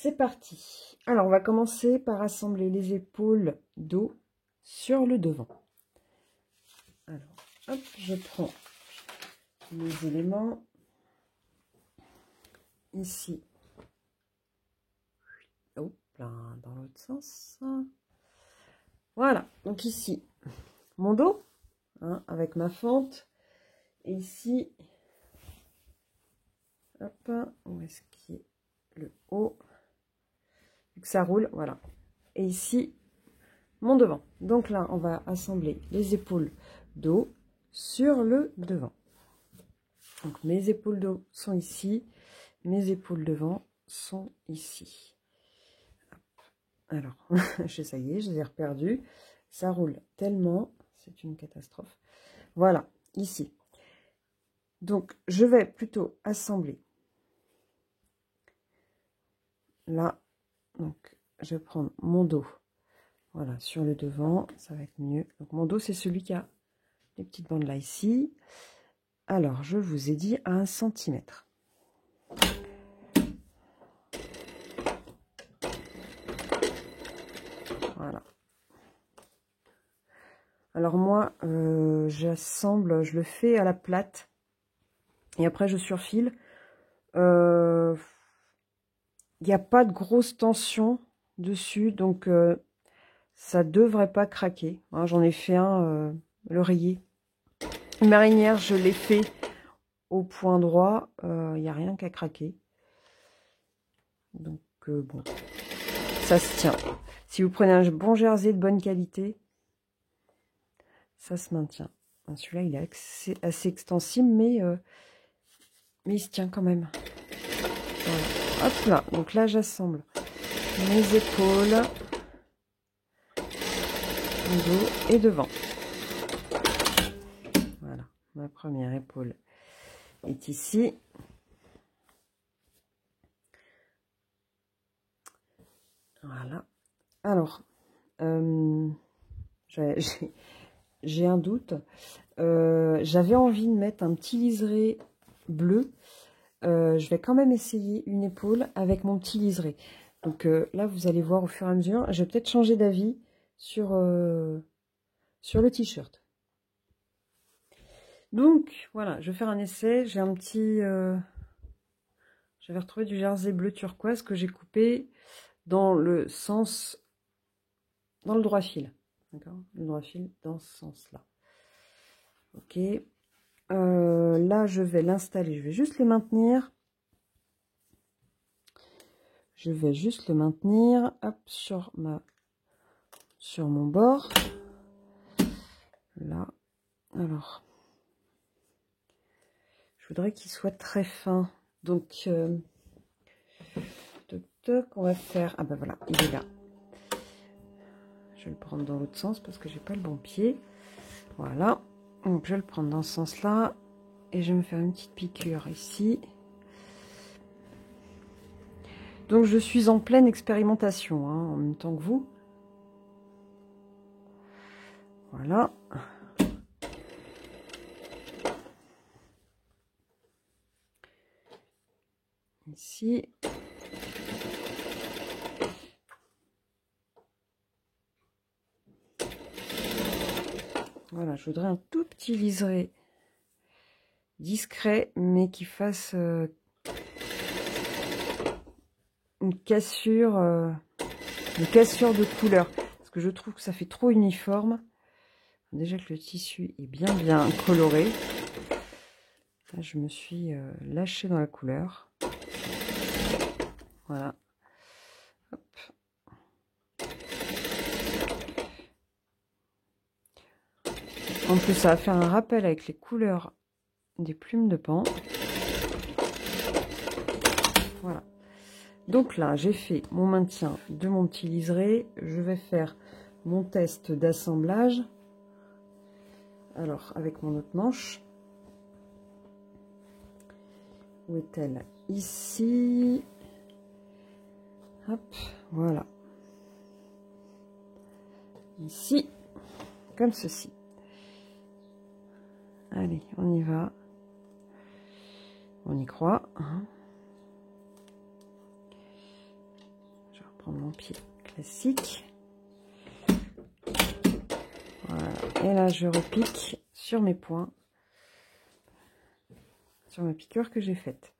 C'est parti. Alors, on va commencer par assembler les épaules dos sur le devant. Alors, hop, je prends les éléments. Ici. Hop là, dans l'autre sens. Voilà, donc ici, mon dos, hein, avec ma fente. Et ici, hop, où est-ce qu'il est le haut? Que ça roule, voilà. Et ici, mon devant. Donc là, on va assembler les épaules dos sur le devant. Donc mes épaules dos sont ici, mes épaules devant sont ici. Alors, ça y est, je les ai reperdues. Ça roule tellement, c'est une catastrophe. Voilà, ici. Donc, je vais plutôt assembler là. Donc, je vais prendre mon dos. Voilà, sur le devant, ça va être mieux. Donc, mon dos, c'est celui qui a les petites bandes là, ici. Alors, je vous ai dit à 1 cm. Voilà. Alors, moi, j'assemble, je le fais à la plate. Et après, je surfile. Il n'y a pas de grosse tension dessus, donc ça devrait pas craquer. Hein, j'en ai fait un, l'oreiller. Une marinière, je l'ai fait au point droit. Il n'y a rien qu'à craquer. Donc bon, ça se tient. Si vous prenez un bon jersey de bonne qualité, ça se maintient. Celui-là, il est assez extensible, mais il se tient quand même. Voilà. Hop là, donc là, j'assemble mes épaules, le dos et devant. Voilà, ma première épaule est ici. Voilà. Alors, j'ai un doute. J'avais envie de mettre un petit liseré bleu. Je vais quand même essayer une épaule avec mon petit liseré. Donc là, vous allez voir au fur et à mesure. Je vais peut-être changer d'avis sur le t-shirt. Donc, voilà, je vais faire un essai. J'ai un petit... J'avais retrouvé du jersey bleu turquoise que j'ai coupé dans le sens... Dans le droit fil. D'accord? Le droit fil dans ce sens-là. Ok. Là, je vais l'installer. Je vais juste le maintenir. Je vais juste le maintenir. Hop, sur mon bord. Là. Alors. Je voudrais qu'il soit très fin. Donc, toc, toc, on va faire... Ah ben voilà, il est là. Je vais le prendre dans l'autre sens parce que j'ai pas le bon pied. Voilà. Donc, je vais le prendre dans ce sens-là. Et je vais me faire une petite piqûre ici. Donc, je suis en pleine expérimentation, hein, en même temps que vous. Voilà. Ici. Voilà, je voudrais un tout petit liseré discret, mais qui fasse une cassure de couleur. Parce que je trouve que ça fait trop uniforme. Déjà que le tissu est bien coloré. Là, je me suis lâchée dans la couleur. Voilà. Hop. En plus, ça va faire un rappel avec les couleurs des plumes de paon. Voilà. Donc là, j'ai fait mon maintien de mon petit liseré. Je vais faire mon test d'assemblage. Alors, avec mon autre manche. Où est-elle? Ici. Hop, voilà. Ici, comme ceci. Allez, on y va. On y croit. Hein. prendre mon pied classique. Voilà. Et là, je repique sur mes points, sur ma piqûre que j'ai faite.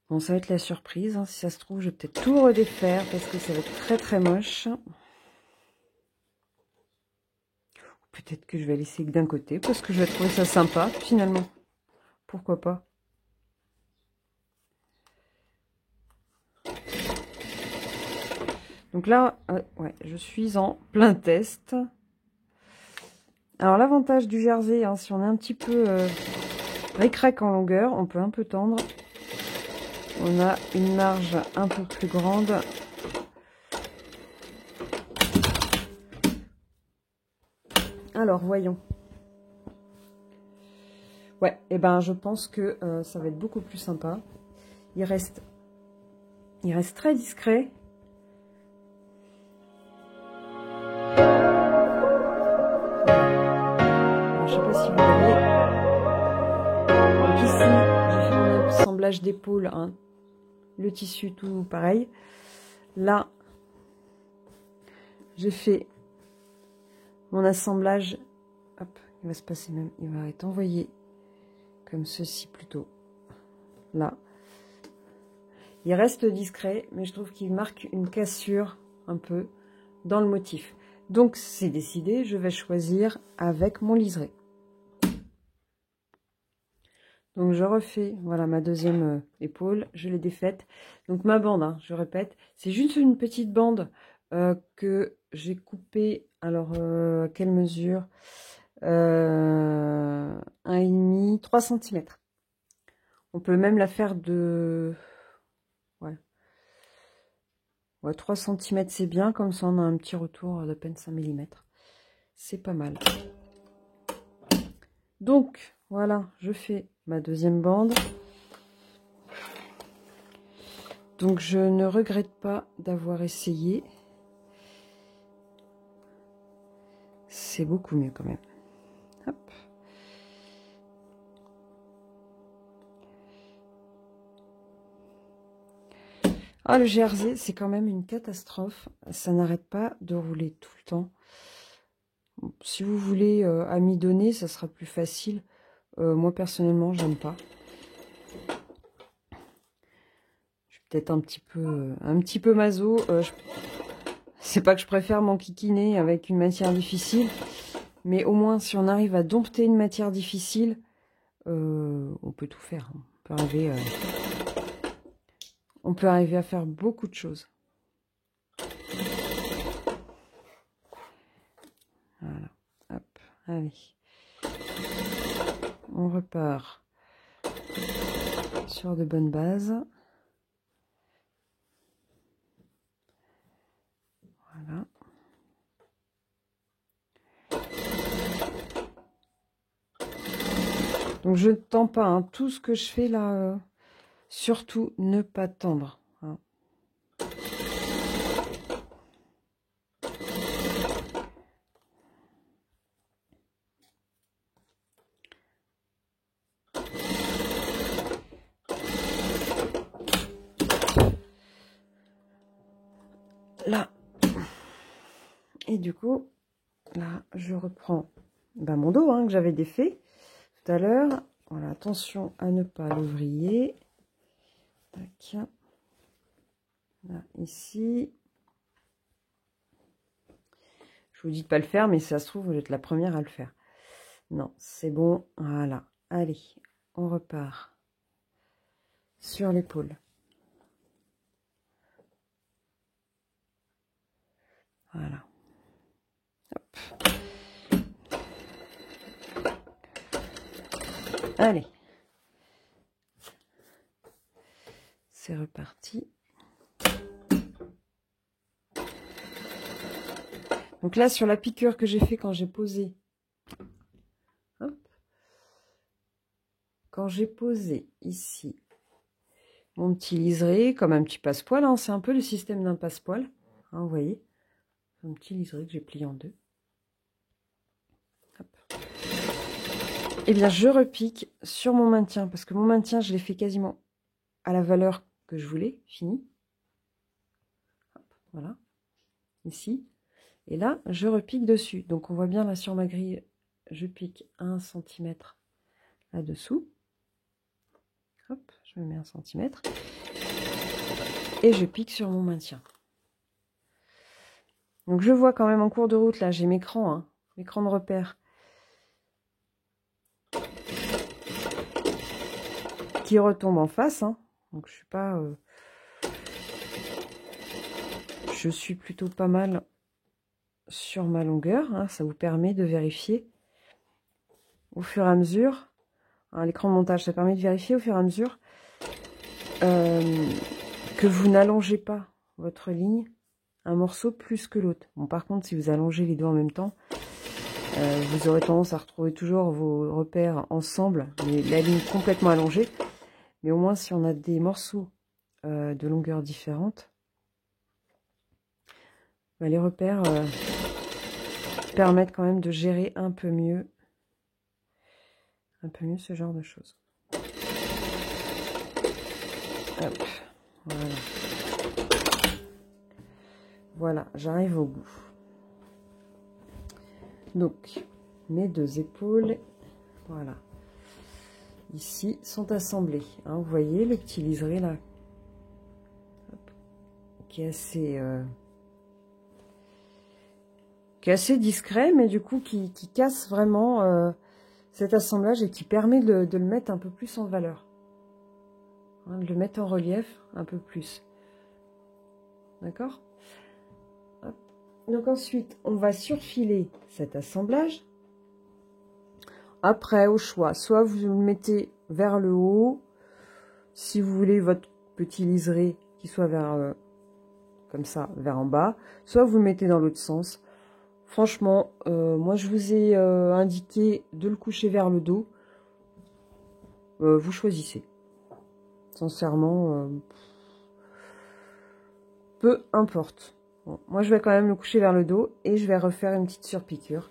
Bon, ça va être la surprise. Hein. Si ça se trouve, je vais peut-être tout redéfaire parce que ça va être très très moche. Peut-être que je vais laisser que d'un côté parce que je vais trouver ça sympa finalement. Pourquoi pas? Donc là, ouais, je suis en plein test. Alors l'avantage du jersey, hein, si on est un petit peu ric-rac en longueur, on peut un peu tendre. On a une marge un peu plus grande. Alors, voyons. Ouais, et ben je pense que ça va être beaucoup plus sympa. Il reste très discret. Alors, je sais pas si vous voyez. Donc ici, j'ai fait mon assemblage d'épaule, hein. Le tissu tout pareil. Là, j'ai fait mon assemblage. Hop, il va se passer même, il va être envoyé comme ceci plutôt. Là. Il reste discret, mais je trouve qu'il marque une cassure un peu dans le motif. Donc c'est décidé, je vais choisir avec mon liseré. Donc je refais, voilà ma deuxième épaule, je l'ai défaite. Donc ma bande, hein, je répète, c'est juste une petite bande que j'ai coupée. Alors quelle mesure 1,5, 3 cm. On peut même la faire de... Ouais, 3 cm c'est bien, comme ça on a un petit retour d'à peine 5 mm. C'est pas mal. Donc, voilà, je fais ma deuxième bande. Donc, je ne regrette pas d'avoir essayé. C'est beaucoup mieux quand même. Hop. Ah, le jersey, c'est quand même une catastrophe. Ça n'arrête pas de rouler tout le temps. Si vous voulez amidonner, ça sera plus facile. Moi, personnellement, j'aime pas. Je suis peut-être un petit peu maso. C'est pas que je préfère m'enquiquiner avec une matière difficile, mais au moins, si on arrive à dompter une matière difficile, on peut tout faire. On peut arriver à faire beaucoup de choses. Voilà. Hop, allez. On repart sur de bonnes bases. Voilà. Donc je ne tends pas, hein. Tout ce que je fais là, surtout ne pas tendre. Hein. Là. Et du coup, là, je reprends mon dos hein, que j'avais défait tout à l'heure. Voilà, attention à ne pas l'ouvrier. Là, ici. Je vous dis de pas le faire, mais si ça se trouve, vous êtes la première à le faire. Non, c'est bon. Voilà. Allez, on repart sur l'épaule. Voilà. Hop. Allez. C'est reparti. Donc là, sur la piqûre que j'ai fait quand j'ai posé, hop, quand j'ai posé ici mon petit liseré, comme un petit passepoil, hein, c'est un peu le système d'un passepoil, hein, vous voyez, un petit liseré que j'ai plié en deux. Et bien, je repique sur mon maintien, parce que mon maintien, je l'ai fait quasiment à la valeur que je voulais, fini. Hop, voilà, ici. Et là, je repique dessus. Donc, on voit bien là sur ma grille, je pique 1 cm là-dessous. Hop, je me mets 1 cm. Et je pique sur mon maintien. Donc, je vois quand même en cours de route, là, j'ai mes crans, hein, mes crans de repère. Qui retombent en face. Hein. Donc, je suis pas... je suis plutôt pas mal sur ma longueur. Hein. Ça vous permet de vérifier au fur et à mesure. Hein, l'écran de montage, ça permet de vérifier au fur et à mesure que vous n'allongez pas votre ligne un morceau plus que l'autre. Bon, par contre, si vous allongez les deux en même temps, vous aurez tendance à retrouver toujours vos repères ensemble, mais la ligne complètement allongée. Mais au moins, si on a des morceaux de longueur différente, bah, les repères permettent quand même de gérer un peu mieux ce genre de choses. Hop, voilà. Voilà, j'arrive au bout. Donc, mes deux épaules, voilà, ici, sont assemblées. Hein, vous voyez le petit liseré là, hop, qui est assez discret, mais du coup qui casse vraiment cet assemblage et qui permet de le mettre un peu plus en valeur. Hein, de le mettre en relief un peu plus. D'accord ? Donc ensuite, on va surfiler cet assemblage. Après, au choix, soit vous le mettez vers le haut, si vous voulez votre petit liseré qui soit vers comme ça, vers en bas, soit vous le mettez dans l'autre sens. Franchement, moi je vous ai indiqué de le coucher vers le dos. Vous choisissez. Sincèrement, peu importe. Bon, moi je vais quand même le coucher vers le dos et je vais refaire une petite surpiqûre,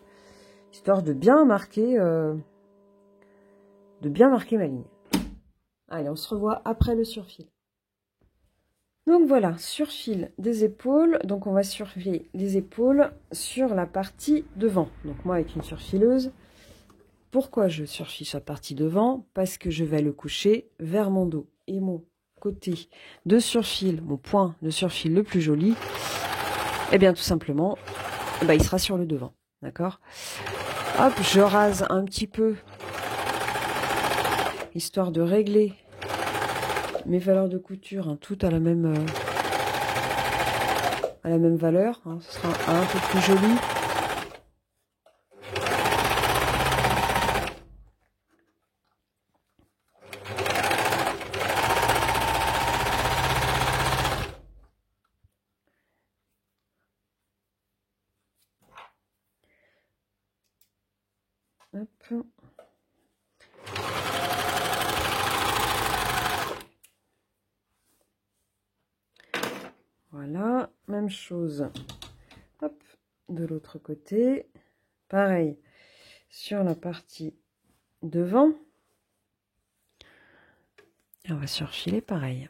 histoire de bien marquer ma ligne. Allez, on se revoit après le surfil. Donc voilà, surfil des épaules. Donc on va surfiler les épaules sur la partie devant. Donc moi avec une surfileuse. Pourquoi je surfile sur la partie devant? Parce que je vais le coucher vers mon dos. Et mon côté de surfil, mon point de surfil le plus joli, eh bien tout simplement, bah, il sera sur le devant. D'accord? Hop, je rase un petit peu, histoire de régler mes valeurs de couture, hein, tout à la même valeur. Hein, ce sera un peu plus joli. Hop. Voilà, même chose. Hop, de l'autre côté. Pareil, sur la partie devant. Et on va surfiler pareil.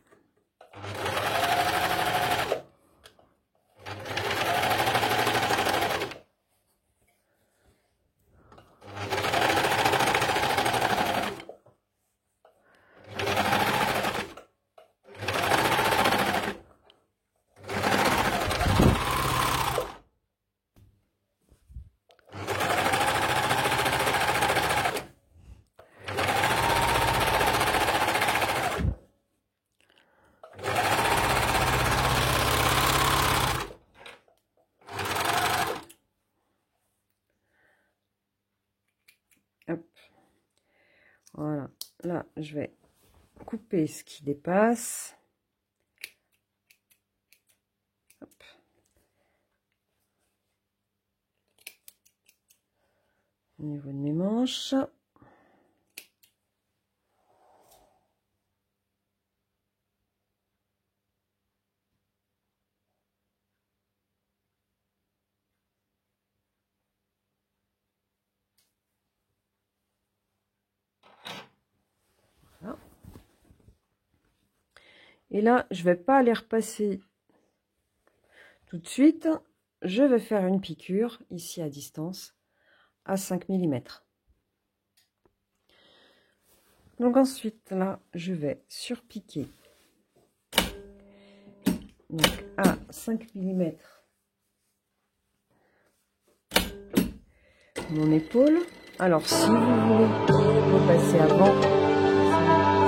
Hop. Voilà, là je vais couper ce qui dépasse. Hop. Au niveau de mes manches. Et là, je vais pas les repasser tout de suite. Je vais faire une piqûre ici à distance à 5 mm. Donc ensuite, là, je vais surpiquer donc à 5 mm mon épaule. Alors, si vous voulez repasser avant,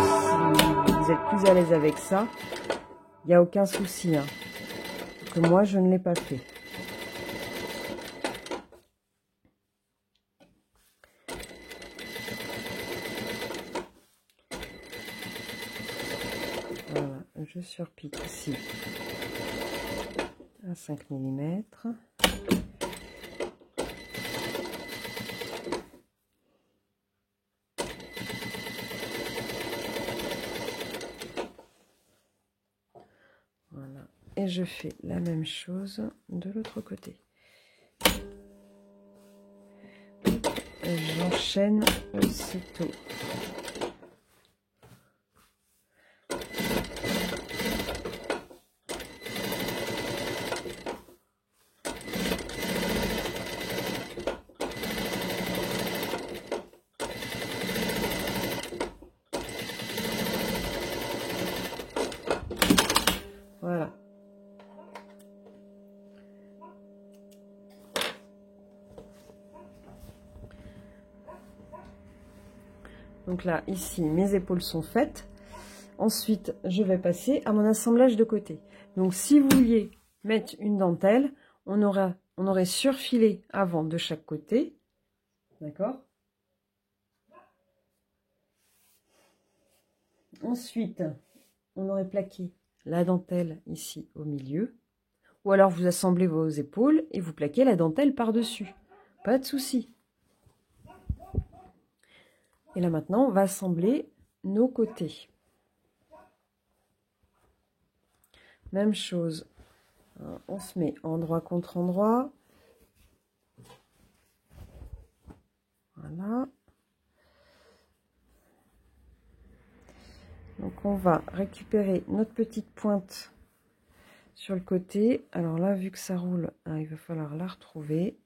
si vous êtes plus à l'aise avec ça, il n'y a aucun souci. Hein, que moi, je ne l'ai pas fait. Voilà, je surpique ici à 5 mm. Voilà, et je fais la même chose de l'autre côté. J'enchaîne aussitôt. Voilà. Donc là, ici, mes épaules sont faites. Ensuite, je vais passer à mon assemblage de côté. Donc, si vous vouliez mettre une dentelle, on aurait surfilé avant de chaque côté. D'accord? Ensuite, on aurait plaqué la dentelle ici au milieu. Ou alors, vous assemblez vos épaules et vous plaquez la dentelle par-dessus. Pas de souci. Et là, maintenant, on va assembler nos côtés. Même chose. On se met endroit contre endroit. Voilà. Donc, on va récupérer notre petite pointe sur le côté. Alors là, vu que ça roule, hein, il va falloir la retrouver.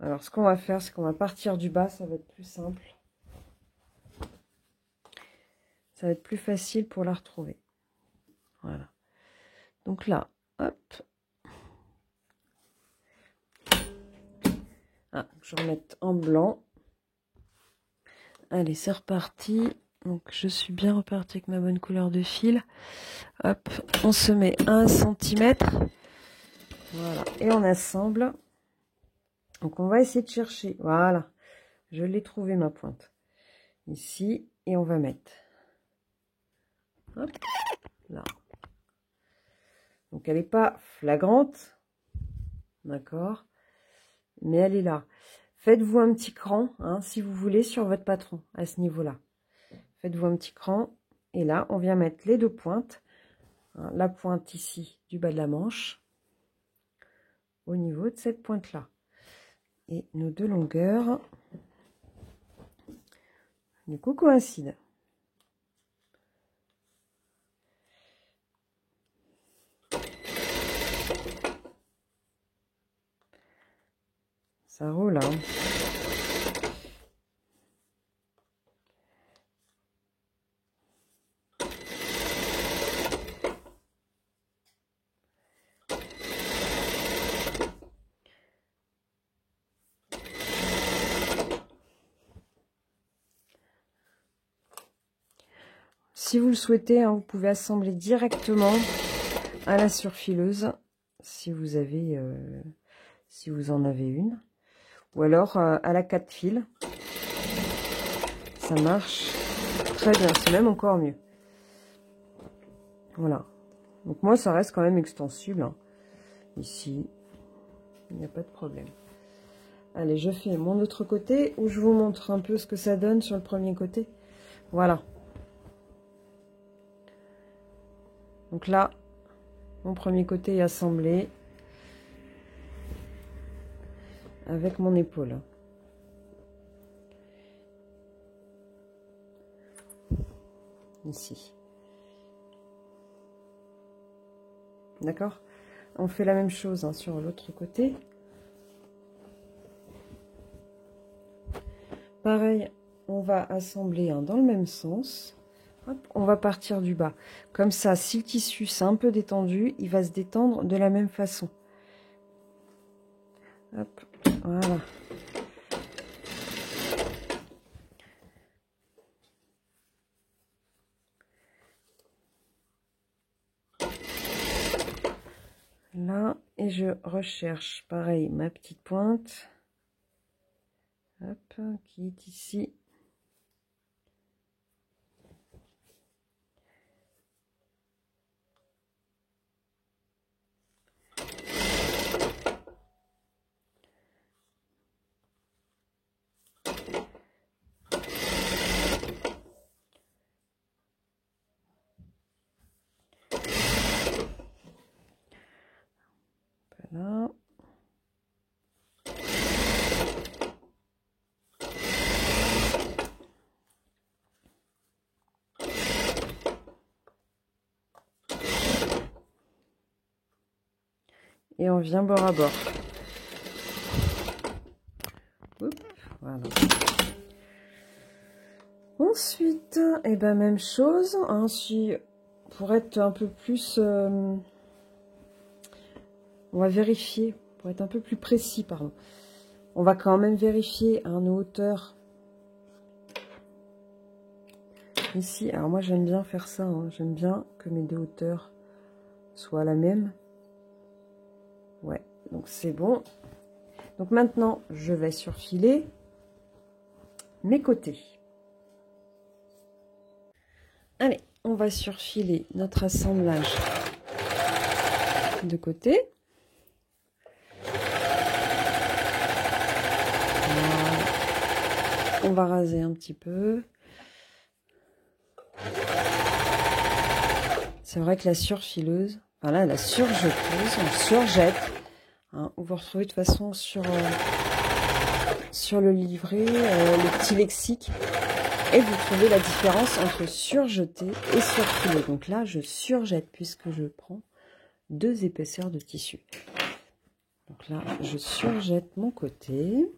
Alors, ce qu'on va faire, c'est qu'on va partir du bas. Ça va être plus simple. Ça va être plus facile pour la retrouver. Voilà. Donc là, hop. Ah, je vais remettre en blanc. Allez, c'est reparti. Donc, je suis bien repartie avec ma bonne couleur de fil. Hop, on se met à 1 cm. Voilà, et on assemble. Donc, on va essayer de chercher. Voilà, je l'ai trouvé ma pointe. Ici, et on va mettre. Hop, là. Donc, elle n'est pas flagrante. D'accord. Mais elle est là. Faites-vous un petit cran, hein, si vous voulez, sur votre patron, à ce niveau-là. Faites-vous un petit cran. Et là, on vient mettre les deux pointes. Hein, la pointe ici, du bas de la manche. Au niveau de cette pointe-là. Et nos deux longueurs, du coup, coïncident. Ça roule, hein. Si vous le souhaitez, hein, vous pouvez assembler directement à la surfileuse, si vous avez, si vous en avez une, ou alors à la 4 fils. Ça marche très bien, c'est même encore mieux. Voilà. Donc moi, ça reste quand même extensible. Hein. Ici, il n'y a pas de problème. Allez, je fais mon autre côté, où je vous montre un peu ce que ça donne sur le premier côté. Voilà. Donc là, mon premier côté est assemblé avec mon épaule. ici. D'accord? On fait la même chose hein, sur l'autre côté. Pareil, on va assembler hein, dans le même sens. Hop, on va partir du bas. Comme ça, si le tissu s'est un peu détendu, il va se détendre de la même façon. Hop, voilà. Là, et je recherche, pareil, ma petite pointe. Hop, qui est ici. Voilà. Et on vient bord à bord. Oups, voilà. Ensuite, et ben même chose, hein, pour être un peu plus, on va vérifier, pour être un peu plus précis, pardon. On va quand même vérifier hein, nos hauteurs. Ici, alors moi j'aime bien faire ça, hein, j'aime bien que mes deux hauteurs soient la même. Ouais, donc c'est bon. Donc maintenant, je vais surfiler mes côtés. Allez, on va surfiler notre assemblage de côté. Voilà. On va raser un petit peu. C'est vrai que la surfileuse, enfin là, la surjeteuse, on surjette. Hein, vous retrouvez de toute façon sur le livret, le petit lexique. Et vous trouvez la différence entre surjeter et surfiler. Donc là, je surjette puisque je prends 2 épaisseurs de tissu. Donc là, je surjette mon côté.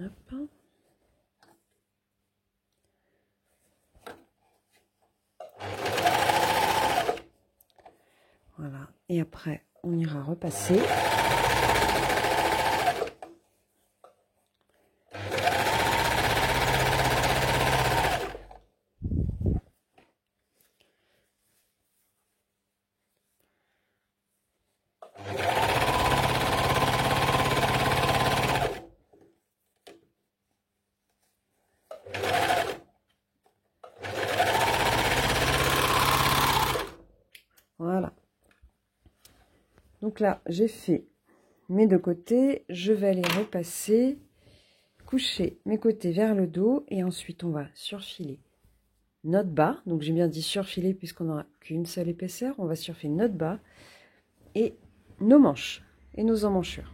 Hop. Voilà. Et après, on ira repasser. Voilà. Donc là, j'ai fait mes 2 côtés. Je vais aller repasser, coucher mes côtés vers le dos. Et ensuite, on va surfiler notre bas. Donc, j'ai bien dit surfiler puisqu'on n'aura qu'une seule épaisseur. On va surfiler notre bas et nos manches et nos emmanchures.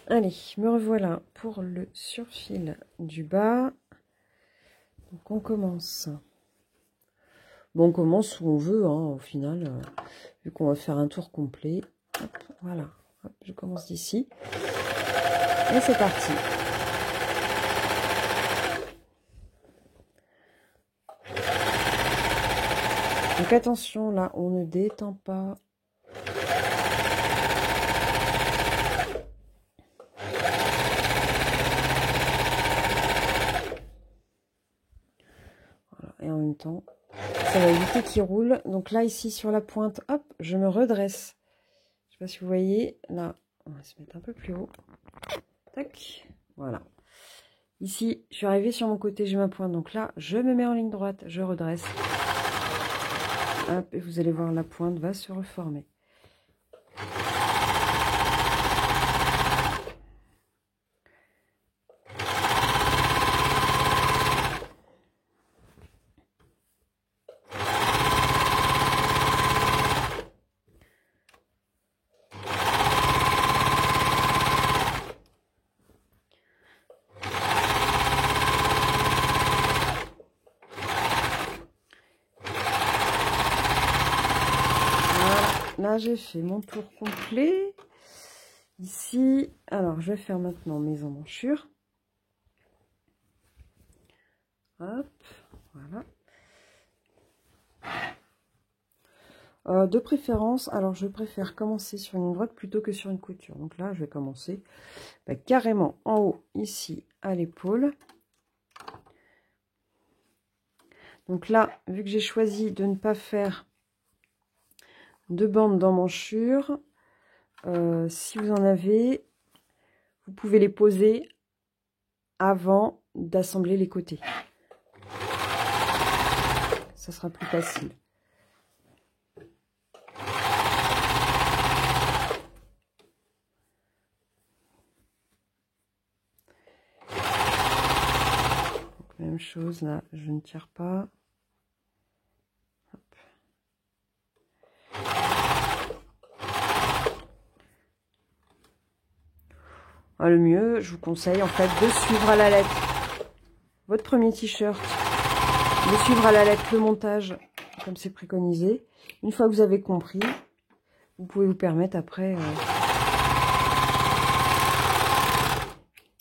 Allez, me revoilà pour le surfil du bas. Donc, on commence. Bon, on commence où on veut, hein, au final, vu qu'on va faire un tour complet. Hop, voilà, hop, je commence d'ici. Et c'est parti. Donc attention, là, on ne détend pas. Voilà, et en même temps, ça va éviter qu'il roule. Donc là, ici, sur la pointe, hop, je me redresse. Je ne sais pas si vous voyez. Là, on va se mettre un peu plus haut. Tac, voilà. Ici, je suis arrivée sur mon côté, j'ai ma pointe. Donc là, je me mets en ligne droite, je redresse. Hop, et vous allez voir, la pointe va se reformer. là, j'ai fait mon tour complet. Ici, alors, je vais faire maintenant mes emmanchures. Hop, voilà. De préférence, alors je préfère commencer sur une ligne droite plutôt que sur une couture. Donc là, je vais commencer carrément en haut, ici, à l'épaule. Donc là, vu que j'ai choisi de ne pas faire de bandes d'emmanchure, si vous en avez, vous pouvez les poser avant d'assembler les côtés. Ça sera plus facile. Donc, même chose, là, je ne tire pas. Hop. Le mieux, je vous conseille en fait de suivre à la lettre votre premier t-shirt, de suivre à la lettre le montage comme c'est préconisé. Une fois que vous avez compris, vous pouvez vous permettre après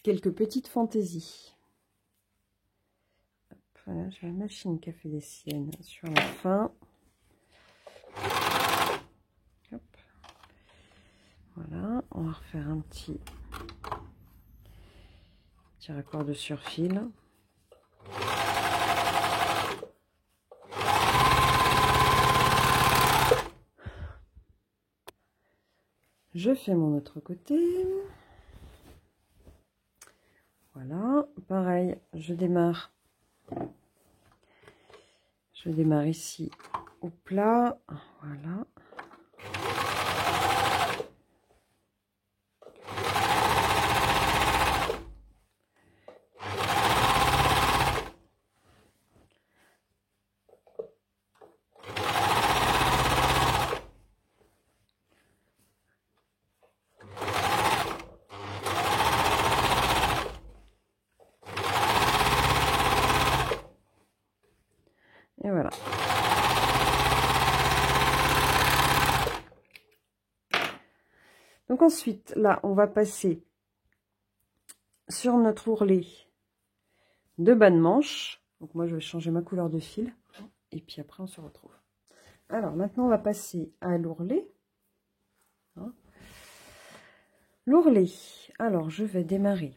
quelques petites fantaisies. Hop, voilà, j'ai la machine qui a fait des siennes sur la fin. Hop. Voilà, on va refaire un petit raccord de surfil. Je fais mon autre côté. Voilà, pareil, je démarre ici au plat. Voilà. Et voilà. Donc ensuite, là, on va passer sur notre ourlet de bas de manche. Donc moi, je vais changer ma couleur de fil. Et puis après, on se retrouve. Alors, maintenant, on va passer à l'ourlet. L'ourlet. Alors, je vais démarrer.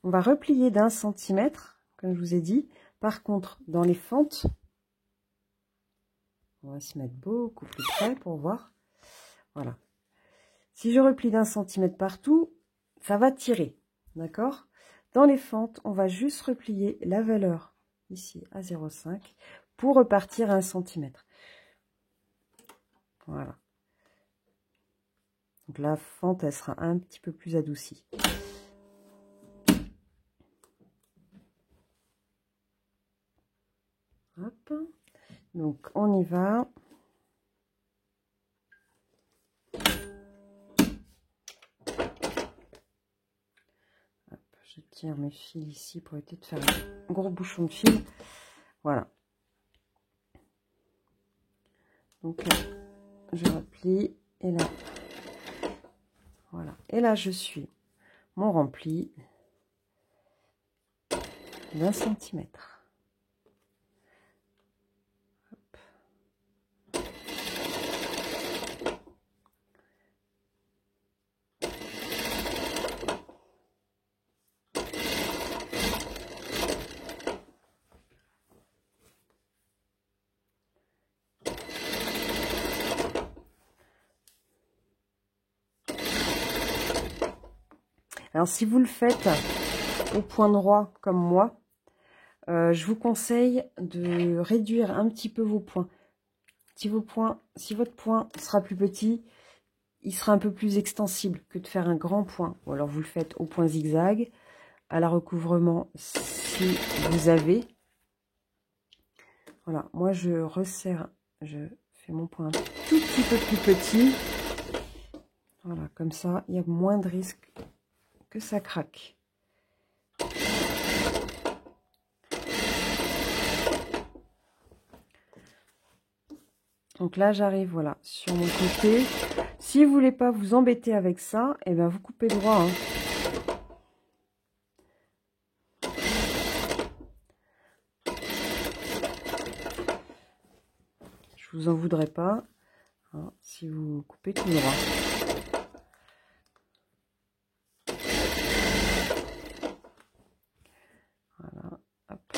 On va replier d'1 centimètre, comme je vous ai dit. Par contre, dans les fentes, on va se mettre beaucoup plus près pour voir. Voilà. Si je replie d'1 centimètre partout, ça va tirer. D'accord? Dans les fentes, on va juste replier la valeur ici à 0,5 pour repartir à 1 centimètre. Voilà. Donc la fente, elle sera un petit peu plus adoucie. Hop. Donc on y va. Hop, je tire mes fils ici pour éviter de faire un gros bouchon de fil. Voilà. Donc là, je replie et là, voilà. Et là, je suis mon rempli d'1 centimètre. Alors, si vous le faites au point droit comme moi, je vous conseille de réduire un petit peu vos points. Si votre point sera plus petit, il sera un peu plus extensible que de faire un grand point. Ou alors, vous le faites au point zigzag, à la recouvrement, si vous avez. Voilà, moi, je resserre, je fais mon point un tout petit peu plus petit. Voilà, comme ça, il y a moins de risque que ça craque. Donc là, j'arrive, voilà, sur mon côté. Si vous voulez pas vous embêter avec ça, eh bien, vous coupez droit. Hein. Je vous en voudrais pas, hein, si vous coupez tout droit. Voilà, hop.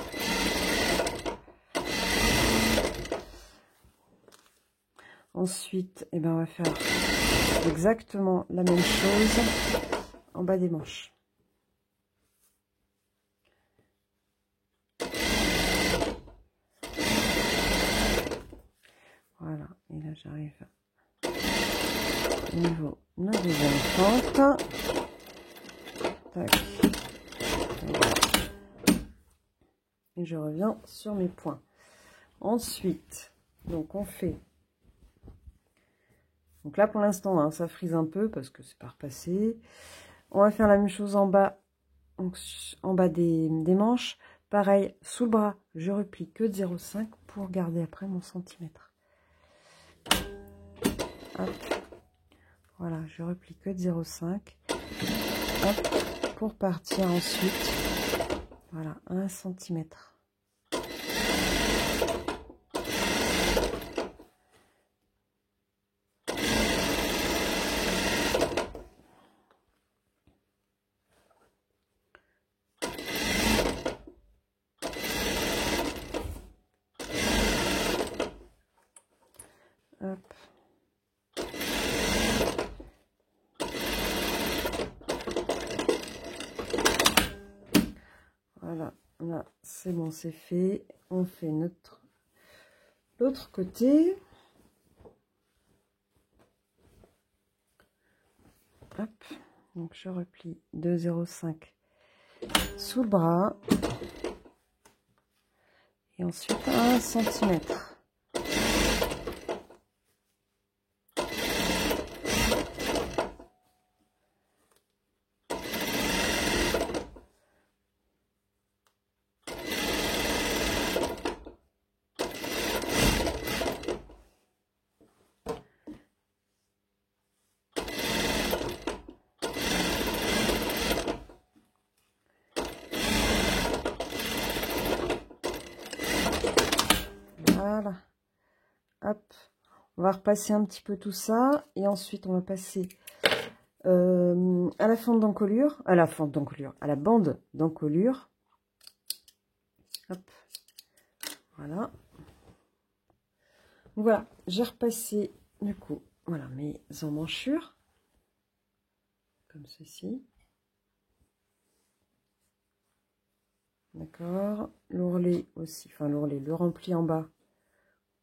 Ensuite, eh ben, on va faire exactement la même chose en bas des manches. Voilà, et là j'arrive au niveau de ma deuxième fente. Tac. Et je reviens sur mes points. Ensuite, donc on fait. Donc là pour l'instant, hein, ça frise un peu parce que c'est pas repassé. On va faire la même chose en bas, donc en bas des manches. Pareil, sous le bras, je replie que de 0,5 pour garder après mon centimètre. Hop. Voilà, je replie que de 0,5. Hop, pour partir ensuite. Voilà, 1 centimètre. Hop. Voilà, là c'est bon, c'est fait. On fait l'autre côté. Hop, donc je replie de 0,5 sous le bras. Et ensuite 1 centimètre. Voilà, hop, on va repasser un petit peu tout ça et ensuite on va passer à la fente d'encolure, à la bande d'encolure. Hop, voilà. Voilà, j'ai repassé du coup, voilà mes emmanchures comme ceci. D'accord, l'ourlet aussi, enfin l'ourlet, le rempli en bas.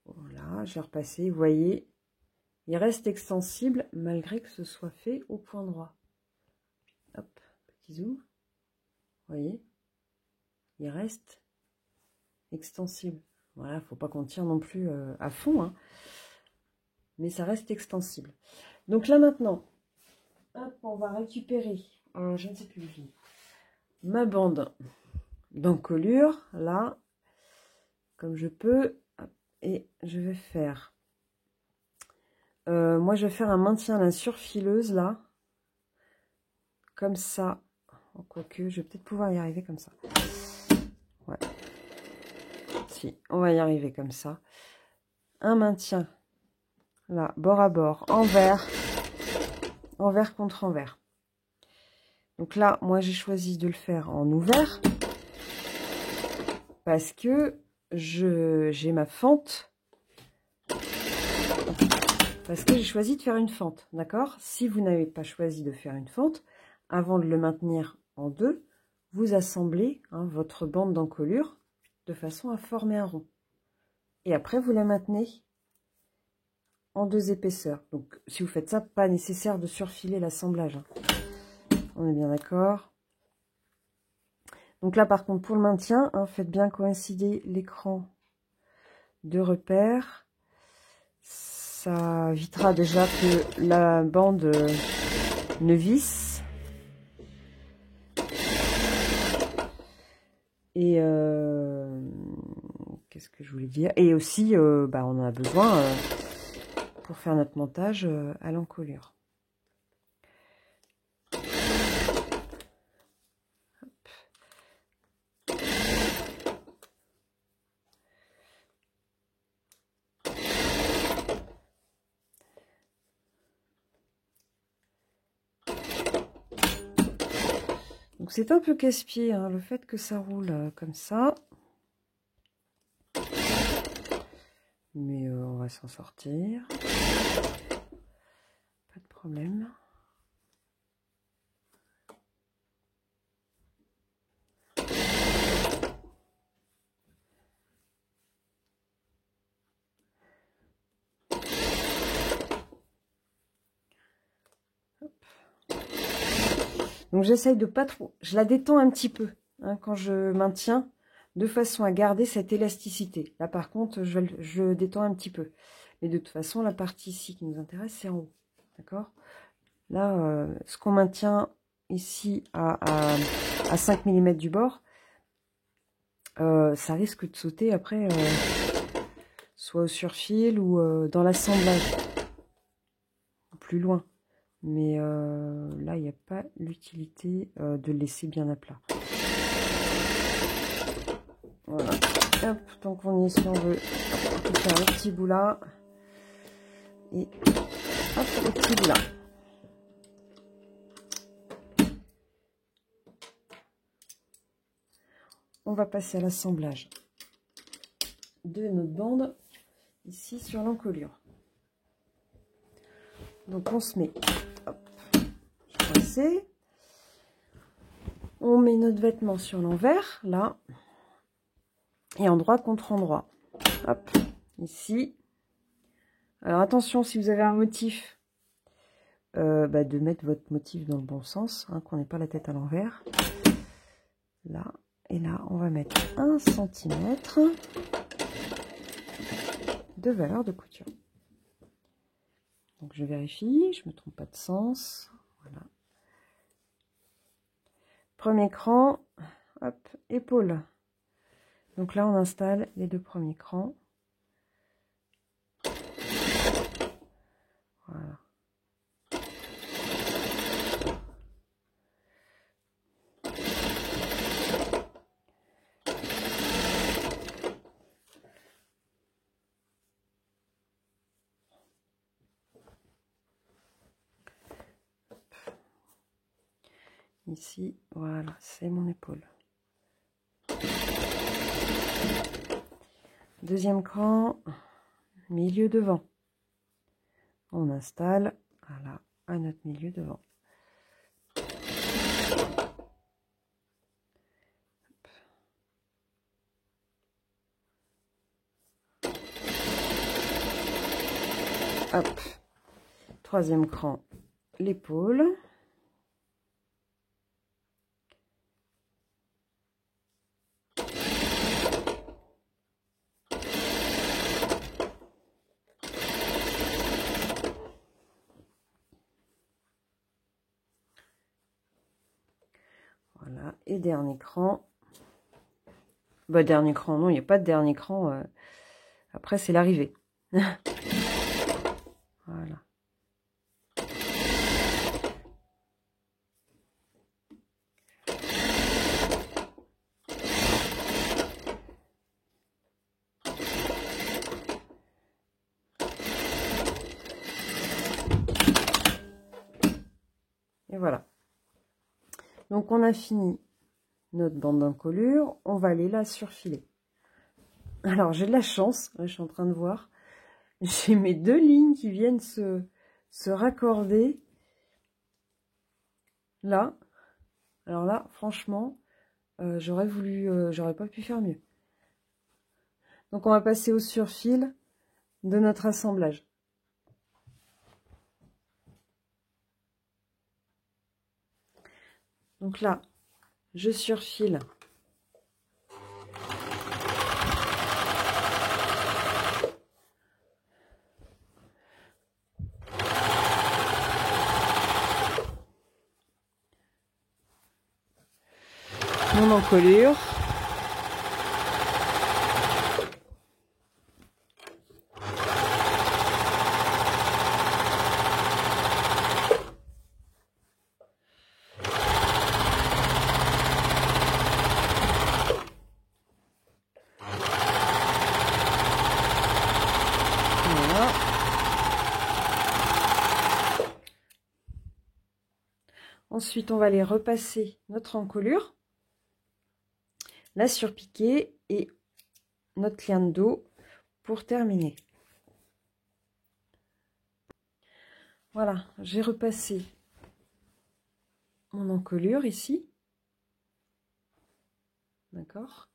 Voilà, j'ai repassé, vous voyez, il reste extensible malgré que ce soit fait au point droit. Hop, petit zoom. Vous voyez, il reste extensible. Voilà, faut pas qu'on tire non plus à fond, hein, mais ça reste extensible. Donc là maintenant, hop, on va récupérer, je ne sais plus, ma bande d'encolure, là, comme je peux, et je vais faire, moi je vais faire un maintien à la surfileuse, là, comme ça, quoique, je vais peut-être pouvoir y arriver comme ça. Ouais. Si, on va y arriver comme ça. Un maintien, là, bord à bord, envers contre envers. Donc là, moi j'ai choisi de le faire en ouvert, parce que j'ai ma fente, parce que j'ai choisi de faire une fente, d'accord? Si vous n'avez pas choisi de faire une fente, avant de le maintenir en deux, vous assemblez votre bande d'encolure de façon à former un rond. Et après, vous la maintenez en deux épaisseurs. Donc, si vous faites ça, pas nécessaire de surfiler l'assemblage. Hein. On est bien d'accord? Donc là, par contre, pour le maintien, faites bien coïncider l'écran de repère. Ça évitera déjà que la bande ne visse. Et qu'est-ce que je voulais dire? Et aussi, on en a besoin pour faire notre montage à l'encolure. Donc c'est un peu casse-pied, hein, le fait que ça roule comme ça. Mais on va s'en sortir. Pas de problème. Donc j'essaye de pas trop, je la détends un petit peu hein, quand je maintiens, de façon à garder cette élasticité. Là par contre, je détends un petit peu. Mais de toute façon, la partie ici qui nous intéresse, c'est en haut. D'accord? Là, ce qu'on maintient ici à 5 mm du bord, ça risque de sauter après, soit au surfil ou dans l'assemblage. Plus loin. Mais là, il n'y a pas l'utilité de le laisser bien à plat. Voilà. Hop, donc on y est si on veut. On peut faire le petit bout là. Et hop, le petit bout là. On va passer à l'assemblage de notre bande ici sur l'encolure. Donc on se met, hop, passer. On met notre vêtement sur l'envers, là, et endroit contre endroit. Hop, ici. Alors attention, si vous avez un motif, de mettre votre motif dans le bon sens, hein, qu'on n'ait pas la tête à l'envers. Là, et là, on va mettre 1 cm de valeur de couture. Donc je vérifie, je ne me trompe pas de sens. Voilà. Premier cran, hop, épaule. Donc là, on installe les deux premiers crans. Voilà. Ici, voilà, c'est mon épaule. Deuxième cran, milieu devant. On installe, voilà, à notre milieu devant. Hop. Troisième cran, l'épaule. Voilà, et dernier cran. Bah, dernier cran, non, il n'y a pas de dernier cran. Après, c'est l'arrivée. Voilà. Et voilà. Donc, on a fini notre bande d'encolure. On va aller la surfiler. Alors, j'ai de la chance. Là, je suis en train de voir. J'ai mes deux lignes qui viennent se raccorder. Là. Alors là, franchement, j'aurais pas pu faire mieux. Donc, on va passer au surfil de notre assemblage. Donc là, je surfile mon encolure. Voilà. Ensuite, on va aller repasser notre encolure, la surpiquer et notre liane d'eau pour terminer. Voilà, j'ai repassé mon encolure ici. D'accord.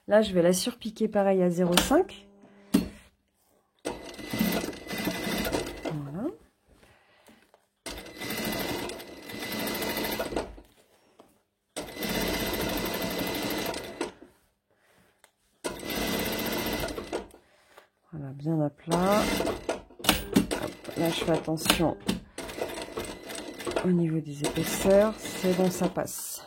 Là, je vais la surpiquer pareil à 0,5. Voilà. Voilà, bien à plat. Hop, là, je fais attention au niveau des épaisseurs. C'est bon, ça passe.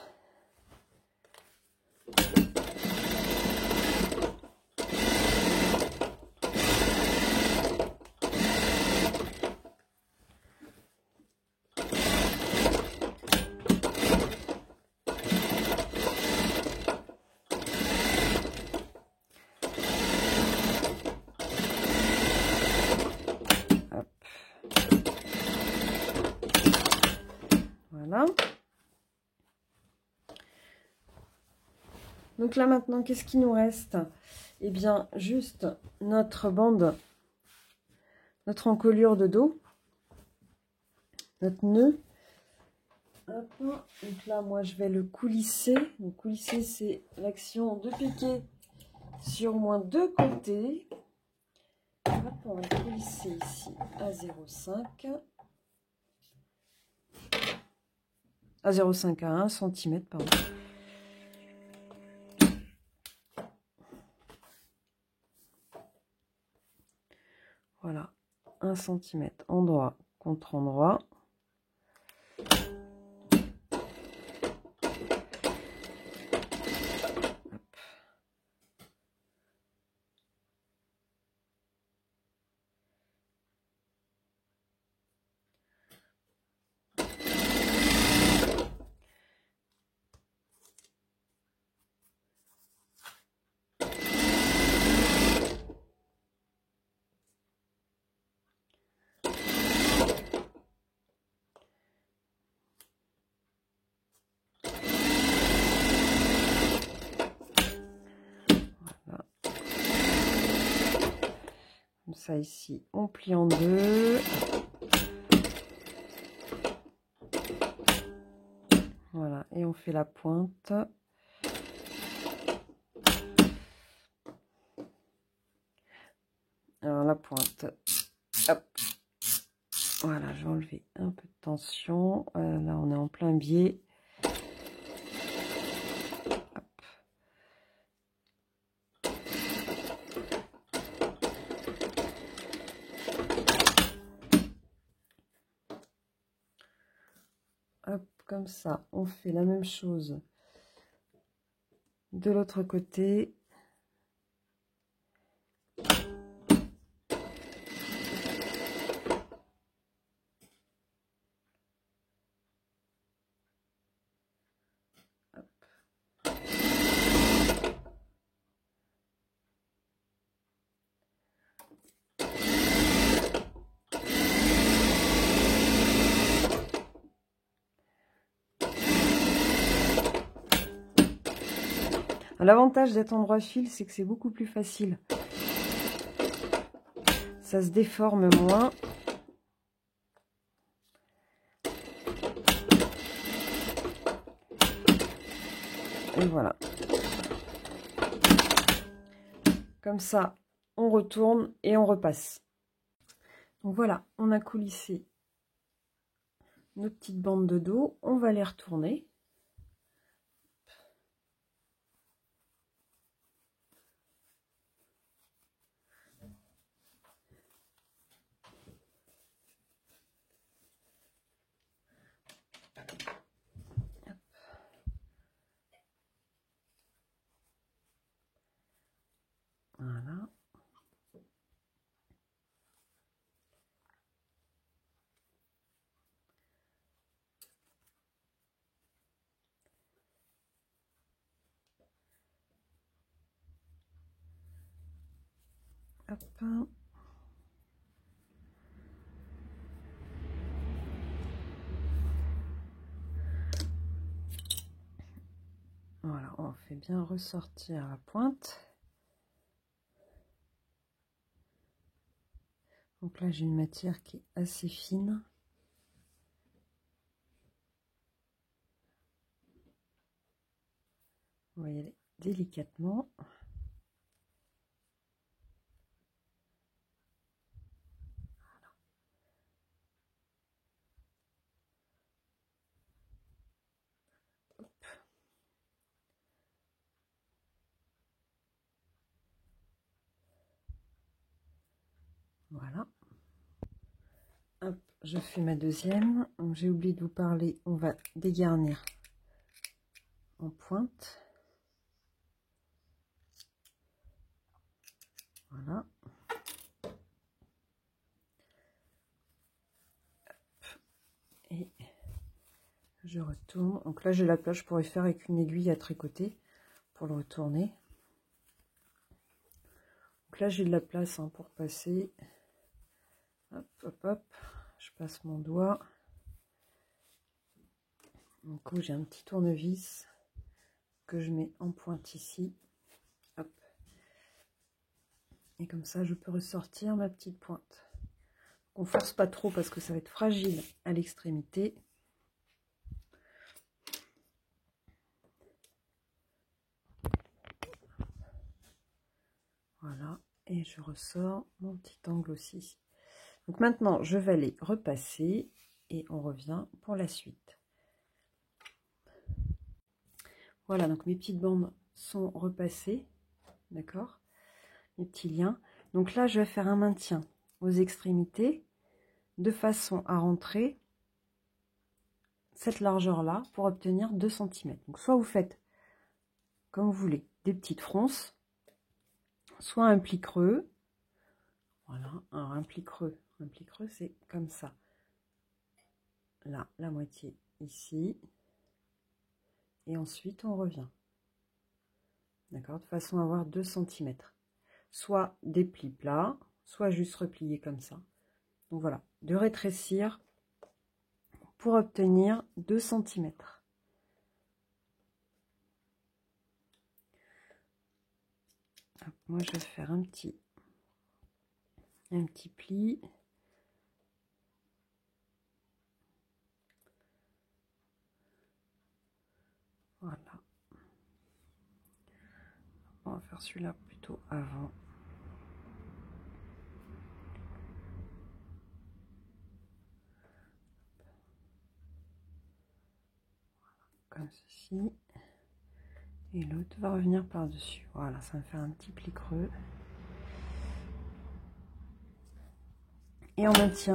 Hop. Voilà. Donc là maintenant, qu'est-ce qui nous reste? Eh bien, juste notre bande, notre encolure de dos, notre nœud. Hop. Donc là, moi, je vais le coulisser. Donc coulisser, c'est l'action de piquer sur au moins 2 côtés. Hop, on va le coulisser ici à 0,5. À 0,5 à 1 cm, pardon. Voilà, 1 cm endroit contre endroit. Comme ça ici, on plie en deux. Voilà, et on fait la pointe. Alors la pointe, hop. Voilà, je vais enlever un peu de tension. Là, on est en plein biais. Hop. Hop, comme ça, on fait la même chose de l'autre côté. Hop. L'avantage d'être en droit fil, c'est que c'est beaucoup plus facile. Ça se déforme moins. Et voilà. Comme ça, on retourne et on repasse. Donc voilà, on a coulissé nos petites bandes de dos. On va les retourner. Voilà. Hop. Voilà, on fait bien ressortir la pointe. Donc là, j'ai une matière qui est assez fine. On va y aller délicatement. Voilà. Hop, je fais ma deuxième. J'ai oublié de vous parler, on va dégarnir en pointe. Voilà. Et je retourne. Donc là, j'ai la place, je pourrais faire avec une aiguille à tricoter pour le retourner. Donc là, j'ai de la place hein, pour passer. Hop, hop, hop. Je passe mon doigt. Du coup, j'ai un petit tournevis que je mets en pointe ici. Hop. Et comme ça, je peux ressortir ma petite pointe. On force pas trop parce que ça va être fragile à l'extrémité. Voilà. Et je ressors mon petit angle aussi. Donc maintenant, je vais aller repasser et on revient pour la suite. Voilà, donc mes petites bandes sont repassées. D'accord? Mes petits liens. Donc là, je vais faire un maintien aux extrémités de façon à rentrer cette largeur-là pour obtenir 2 cm. Donc soit vous faites comme vous voulez, des petites fronces, soit un pli creux. Voilà, alors un pli creux c'est comme ça. Là, la moitié ici. Et ensuite, on revient. D'accord, de façon à avoir 2 cm. Soit des plis plats, soit juste repliés comme ça. Donc voilà, de rétrécir pour obtenir 2 cm. Moi, je vais faire un petit pli. Voilà. On va faire celui-là plutôt avant. Comme ceci. Et l'autre va revenir par-dessus. Voilà, ça va faire un petit pli creux. Et on maintient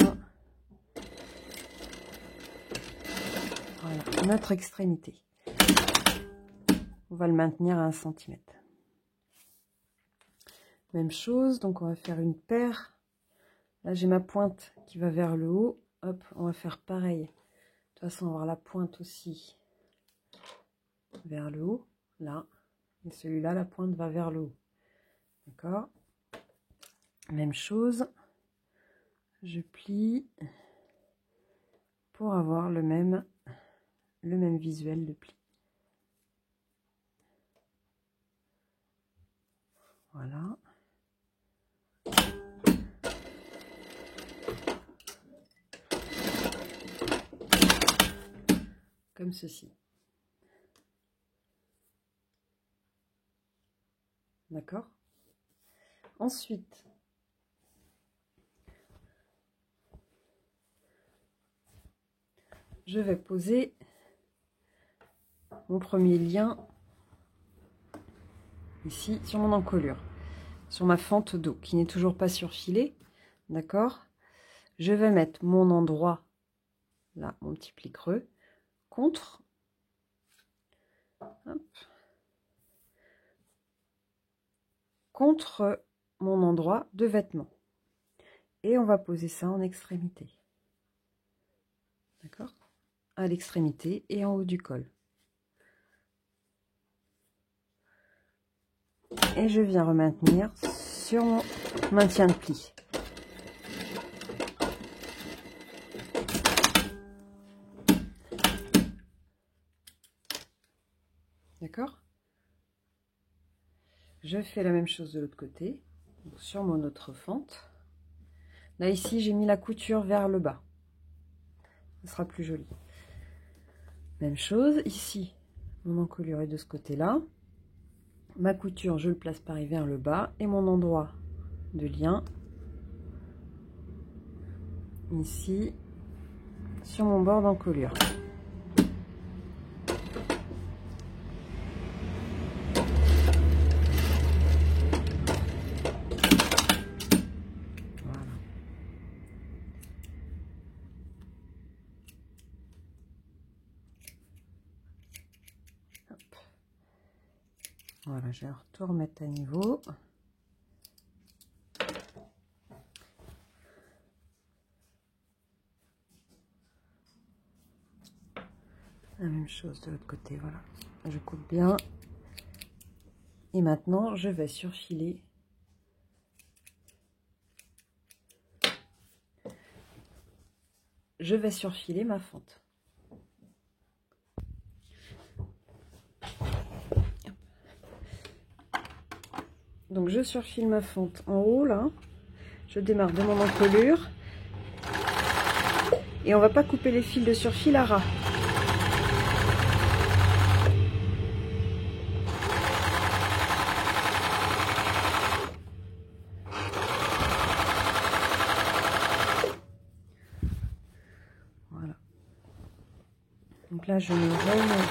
voilà, notre extrémité. On va le maintenir à 1 cm. Même chose, donc on va faire une paire. Là, j'ai ma pointe qui va vers le haut. Hop, on va faire pareil. De toute façon, on va avoir la pointe aussi vers le haut, là. Et celui-là, la pointe va vers le haut. D'accord? Même chose. Je plie pour avoir le même visuel de pli. Voilà. Comme ceci. D'accord? Ensuite, je vais poser mon premier lien ici sur mon encolure, sur ma fente d'eau qui n'est toujours pas surfilée. D'accord? Je vais mettre mon endroit, là, mon petit pli creux, contre, hop, contre mon endroit de vêtement. Et on va poser ça en extrémité. D'accord? À l'extrémité et en haut du col. Et je viens remaintenir sur mon maintien de pli. D'accord? je fais la même chose de l'autre côté, donc sur mon autre fente. Là, ici, j'ai mis la couture vers le bas. Ce sera plus joli. Même chose, ici, mon encolure est de ce côté-là. Ma couture, je le place pareil vers le bas. Et mon endroit de lien, ici, sur mon bord d'encolure. Voilà, je vais tout remettre à niveau. La même chose de l'autre côté, voilà. Je coupe bien. Et maintenant, je vais surfiler. Je vais surfiler ma fente. Donc je surfile ma fente en haut là, je démarre de mon encolure et on va pas couper les fils de surfil à ras. Voilà. Donc là je me remets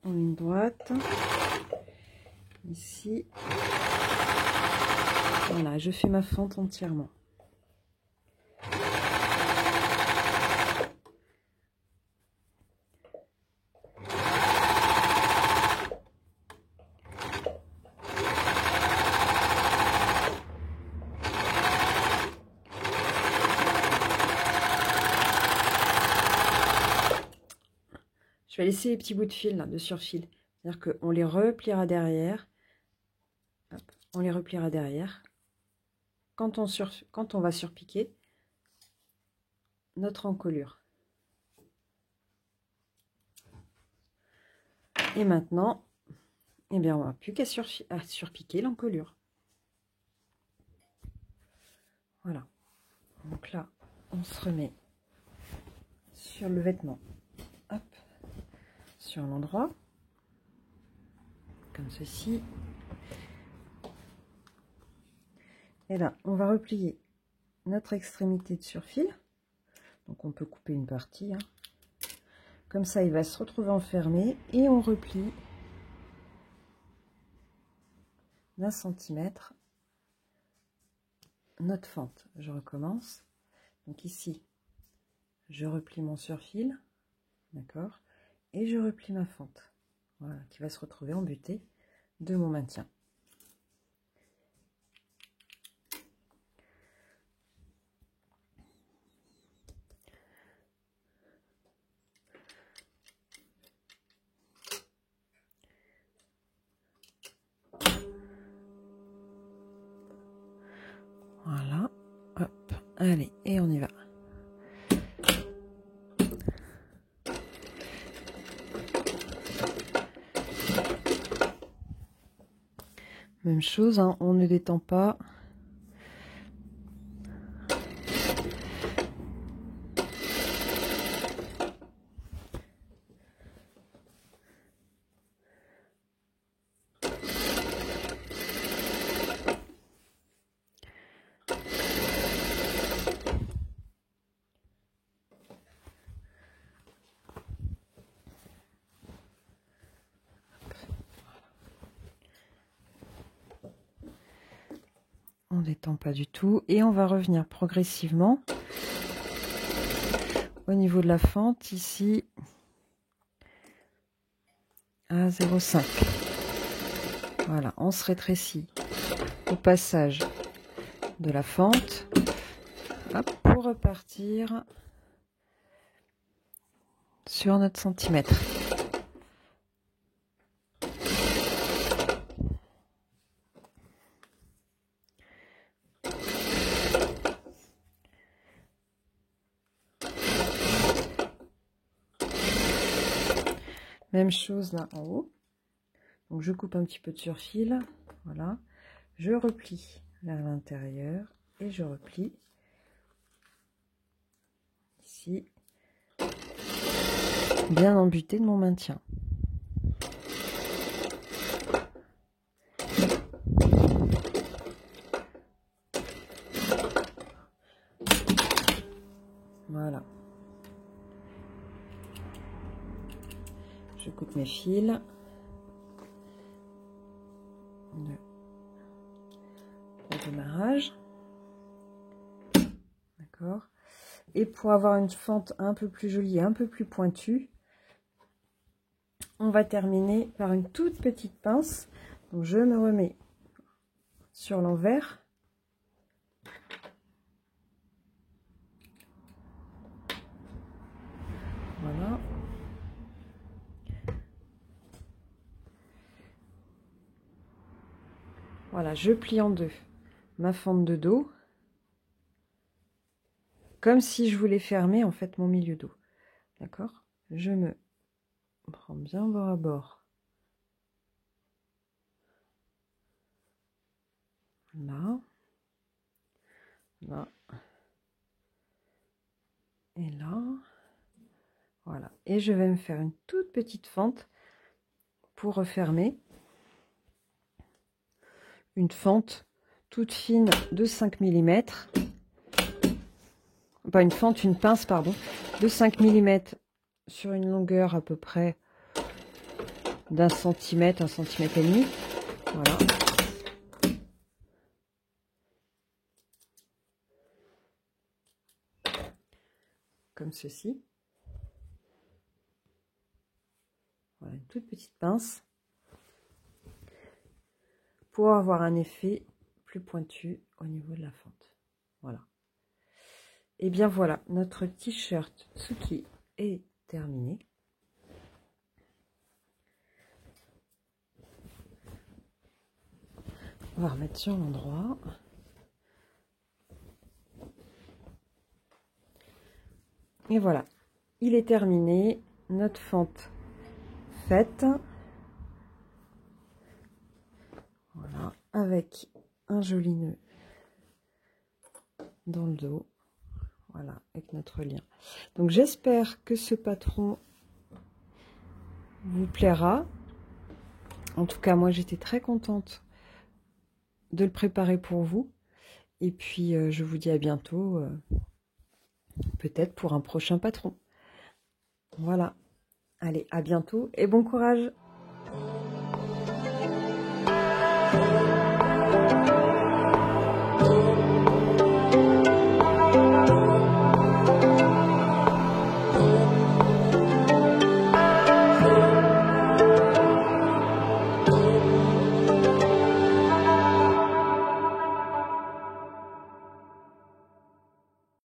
en ligne droite. Ici, voilà, je fais ma fente entièrement. Je vais laisser les petits bouts de fil là, de surfil, c'est-à-dire qu'on les repliera derrière. Hop, on les repliera derrière quand on va surpiquer notre encolure. Et maintenant, eh bien, on n'a plus qu'à surpiquer l'encolure. Voilà. Donc là, on se remet sur le vêtement, hop, sur l'endroit, comme ceci. Et là, on va replier notre extrémité de surfil. Donc, on peut couper une partie. Hein. Comme ça, il va se retrouver enfermé. Et on replie d'1 centimètre notre fente. Je recommence. Donc ici, je replie mon surfil. D'accord. Et je replie ma fente. Voilà, qui va se retrouver embutée de mon maintien. Voilà, hop, allez, et on y va. Même chose, hein, on ne détend pas. On détend pas du tout et on va revenir progressivement au niveau de la fente ici à 0,5. Voilà, on se rétrécit au passage de la fente, hop, pour repartir sur notre centimètre. Même chose là en haut. Donc je coupe un petit peu de surfil, voilà. Je replie vers l'intérieur et je replie ici, bien embuté de mon maintien. Voilà. Je coupe mes fils. Le démarrage. D'accord. Et pour avoir une fente un peu plus jolie, un peu plus pointue, on va terminer par une toute petite pince. Donc je me remets sur l'envers. Voilà. Voilà, je plie en deux ma fente de dos, comme si je voulais fermer en fait mon milieu dos. D'accord? Je me prends bien bord à bord. Là. Là. Et là. Voilà. Et je vais me faire une toute petite fente pour refermer. Une fente toute fine de 5 mm. Pas une fente, une pince, pardon, de 5 mm sur une longueur à peu près d'1 cm, 1,5 cm. Voilà. Comme ceci. Voilà, une toute petite pince pour avoir un effet plus pointu au niveau de la fente. Voilà. Et bien voilà, notre t-shirt Tsuki est terminé. On va remettre sur l'endroit. Et voilà, il est terminé, notre fente faite. Voilà, avec un joli nœud dans le dos. Voilà, avec notre lien. Donc j'espère que ce patron vous plaira. En tout cas, moi j'étais très contente de le préparer pour vous. Et puis je vous dis à bientôt, peut-être pour un prochain patron. Voilà. Allez, à bientôt et bon courage!